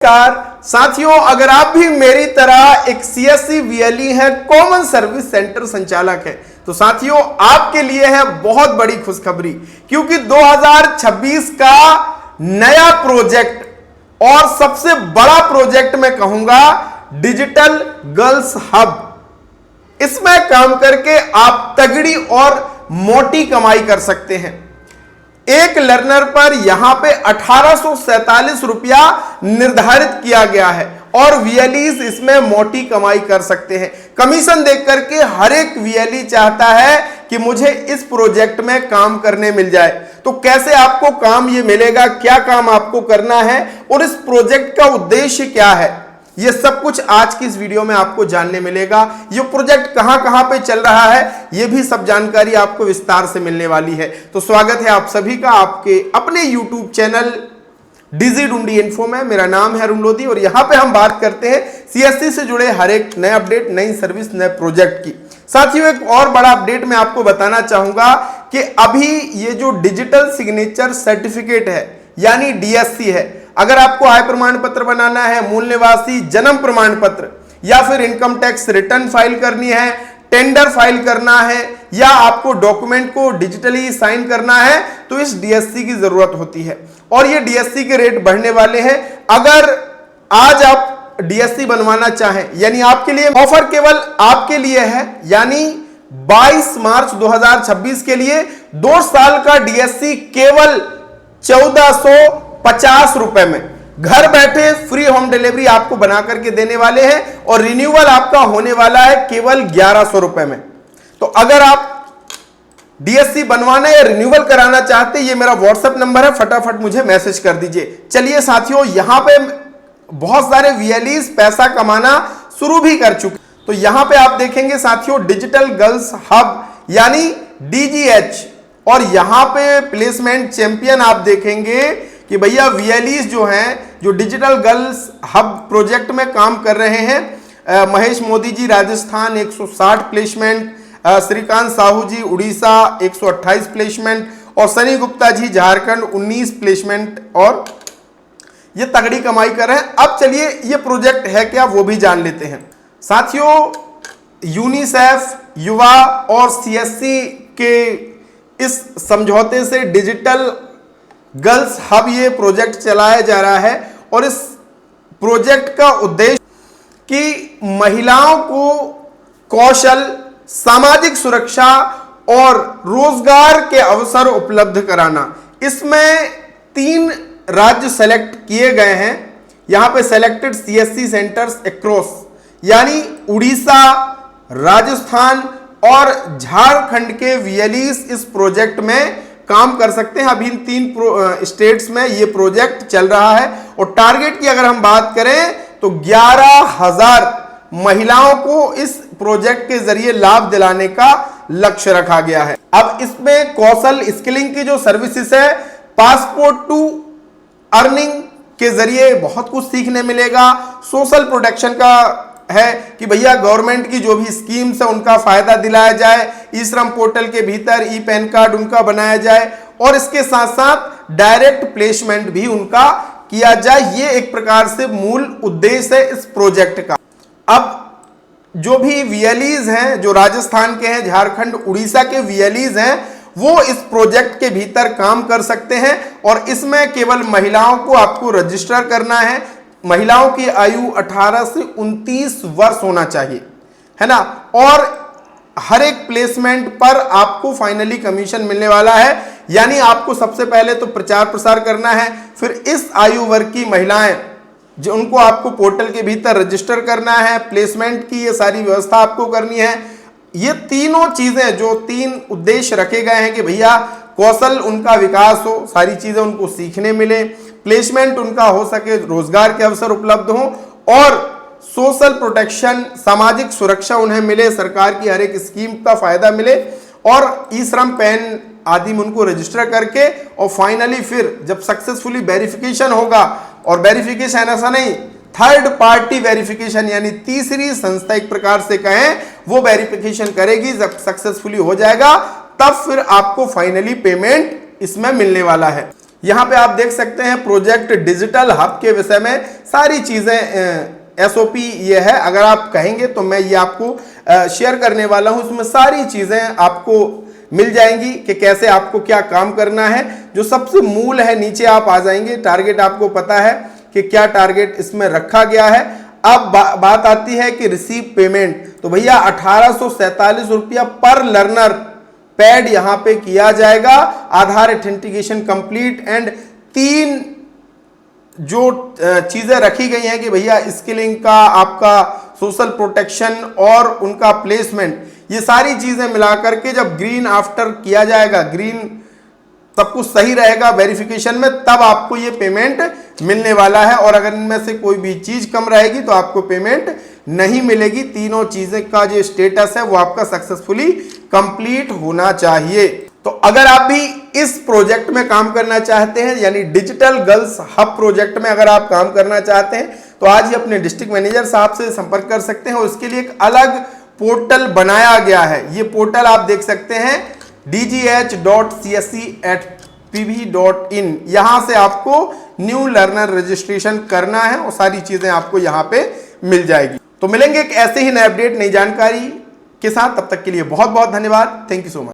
साथियों, अगर आप भी मेरी तरह एक सीएससी वीएलई है, कॉमन सर्विस सेंटर संचालक है, तो साथियों आपके लिए है बहुत बड़ी खुशखबरी, क्योंकि 2026 का नया प्रोजेक्ट और सबसे बड़ा प्रोजेक्ट मैं कहूंगा डिजिटल गर्ल्स हब। इसमें काम करके आप तगड़ी और मोटी कमाई कर सकते हैं। एक लर्नर पर यहां पे 1847 रुपया निर्धारित किया गया है और वीएलईज इसमें मोटी कमाई कर सकते हैं। कमीशन देख करके हर एक वीएलई चाहता है कि मुझे इस प्रोजेक्ट में काम करने मिल जाए। तो कैसे आपको काम ये मिलेगा, क्या काम आपको करना है और इस प्रोजेक्ट का उद्देश्य क्या है, ये सब कुछ आज की इस वीडियो में आपको जानने मिलेगा। ये प्रोजेक्ट कहां पे चल रहा है, ये भी सब जानकारी आपको विस्तार से मिलने वाली है। तो स्वागत है आप सभी का आपके अपने YouTube चैनल डिजिडुंडी इन्फो में। मेरा नाम है अरुण लोधी और यहां पे हम बात करते हैं सीएससी से जुड़े हर एक नए अपडेट, नई सर्विस, नए प्रोजेक्ट की। साथियों, एक और बड़ा अपडेट मैं आपको बताना चाहूंगा कि अभी ये जो डिजिटल सिग्नेचर सर्टिफिकेट है यानी डीएससी है, अगर आपको आय प्रमाण पत्र बनाना है, मूल निवासी जन्म प्रमाण पत्र या फिर इनकम टैक्स रिटर्न फाइल करनी है, टेंडर फाइल करना है या आपको डॉक्यूमेंट को डिजिटली साइन करना है, तो इस डीएससी की जरूरत होती है और ये डीएससी के रेट बढ़ने वाले हैं। अगर आज आप डीएससी बनवाना चाहें, यानी आपके लिए ऑफर केवल आपके लिए है, यानी 22 मार्च 2026 के लिए 2 साल का डीएससी केवल 1450 रुपए में घर बैठे फ्री होम डिलीवरी आपको बना करके देने वाले हैं और रिन्यूअल आपका होने वाला है केवल 1100 रुपए में। तो अगर आप डीएससी बनवाना या रिन्यूअल कराना चाहते हैं, ये मेरा व्हाट्सएप नंबर है, फटाफट मुझे मैसेज कर दीजिए। चलिए साथियों, यहां पे बहुत सारे वीएलईज पैसा कमाना शुरू भी कर चुके। तो यहां पे आप देखेंगे साथियों डिजिटल गर्ल्स हब यानी डीजीएच, और यहां पे प्लेसमेंट चैंपियन आप देखेंगे कि भैया वीएलईज जो हैं, जो डिजिटल गर्ल्स हब प्रोजेक्ट में काम कर रहे हैं, महेश मोदी जी राजस्थान 160 प्लेसमेंट, श्रीकांत साहू जी उड़ीसा 128 प्लेसमेंट और सनी गुप्ता जी झारखंड 19 प्लेसमेंट, और ये तगड़ी कमाई कर रहे हैं। अब चलिए ये प्रोजेक्ट है क्या वो भी जान लेते हैं। साथियों, यूनिसेफ, युवा और सीएससी के इस समझौते से डिजिटल गर्ल्स हब ये प्रोजेक्ट चलाया जा रहा है और इस प्रोजेक्ट का उद्देश्य कि महिलाओं को कौशल, सामाजिक सुरक्षा और रोजगार के अवसर उपलब्ध कराना। इसमें 3 राज्य सेलेक्ट किए गए हैं। यहां पे सेलेक्टेड सीएससी सेंटर्स अक्रॉस, यानी उड़ीसा, राजस्थान और झारखंड के वीएलईज इस प्रोजेक्ट में काम कर सकते हैं। अभी इन 3 स्टेट्स में ये प्रोजेक्ट चल रहा है और टारगेट की अगर हम बात करें तो 11,000 महिलाओं को इस प्रोजेक्ट के जरिए लाभ दिलाने का लक्ष्य रखा गया है। अब इसमें कौशल स्किलिंग की जो सर्विसेज है, पासपोर्ट टू अर्निंग के जरिए बहुत कुछ सीखने मिलेगा। सोशल प्रोटेक्शन का है कि भैया गवर्नमेंट की जो भी स्कीम्स है उनका फायदा दिलाया जाए, ई श्रम पोर्टल के भीतर ई पैन कार्ड उनका बनाया जाए और इसके साथ साथ डायरेक्ट प्लेसमेंट भी उनका किया जाए। ये एक प्रकार से मूल उद्देश्य है इस प्रोजेक्ट का। अब जो भी वीएलईज हैं, जो राजस्थान के हैं, झारखंड, उड़ीसा के वीएलईज हैं, वो इस प्रोजेक्ट के भीतर काम कर सकते हैं और इसमें केवल महिलाओं को आपको रजिस्टर करना है। महिलाओं की आयु 18 से 29 वर्ष होना चाहिए, है ना, और हर एक प्लेसमेंट पर आपको फाइनली कमीशन मिलने वाला है। यानी आपको सबसे पहले तो प्रचार प्रसार करना है, फिर इस आयु वर्ग की महिलाएं जो उनको आपको पोर्टल के भीतर रजिस्टर करना है, प्लेसमेंट की ये सारी व्यवस्था आपको करनी है। ये तीनों चीजें, जो 3 उद्देश्य रखे गए हैं कि भैया कौशल उनका विकास हो, सारी चीजें उनको सीखने मिले, प्लेसमेंट उनका हो सके, रोजगार के अवसर उपलब्ध हो और सोशल प्रोटेक्शन, सामाजिक सुरक्षा उन्हें मिले, सरकार की हर एक स्कीम का फायदा मिले और ई श्रम पैन आदि में उनको रजिस्टर करके और फाइनली फिर जब सक्सेसफुली वेरिफिकेशन होगा, और वेरिफिकेशन ऐसा नहीं, थर्ड पार्टी वेरिफिकेशन यानी तीसरी संस्था एक प्रकार से कहें, वो वेरिफिकेशन करेगी। जब सक्सेसफुली हो जाएगा तब फिर आपको फाइनली पेमेंट इसमें मिलने वाला है। यहां पे आप देख सकते हैं प्रोजेक्ट डिजिटल हब के विषय में सारी चीजें एसओपी ये है। अगर आप कहेंगे तो मैं ये आपको शेयर करने वाला हूं, उसमें सारी चीजें आपको मिल जाएंगी कि कैसे आपको क्या काम करना है। जो सबसे मूल है, नीचे आप आ जाएंगे, टारगेट आपको पता है कि क्या टारगेट इसमें रखा गया है। अब बात आती है कि रिसीव पेमेंट, तो भैया 1847 रुपया पर लर्नर पेड यहां पे किया जाएगा। आधार ऑथेंटिकेशन कंप्लीट एंड 3 जो चीजें रखी गई हैं कि भैया स्किलिंग का, आपका सोशल प्रोटेक्शन और उनका प्लेसमेंट, ये सारी चीजें मिलाकर के जब ग्रीन आफ्टर किया जाएगा, ग्रीन सब कुछ सही रहेगा वेरिफिकेशन में, तब आपको ये पेमेंट मिलने वाला है। और अगर इनमें से कोई भी चीज कम रहेगी तो आपको पेमेंट नहीं मिलेगी। तीनों चीजें का जो स्टेटस है वो आपका सक्सेसफुली कंप्लीट होना चाहिए। तो अगर आप भी इस प्रोजेक्ट में काम करना चाहते हैं, यानी डिजिटल गर्ल्स हब प्रोजेक्ट में अगर आप काम करना चाहते हैं, तो आज ही अपने डिस्ट्रिक्ट मैनेजर साहब से संपर्क कर सकते हैं। और उसके लिए एक अलग पोर्टल बनाया गया है। ये पोर्टल आप देख सकते हैं dgh.csc@pv.in। यहां से आपको न्यू लर्नर रजिस्ट्रेशन करना है और सारी चीजें आपको यहां पे मिल जाएगी। तो मिलेंगे एक ऐसे ही नए अपडेट, नई जानकारी के साथ। तब तक के लिए बहुत बहुत धन्यवाद। Thank you so much.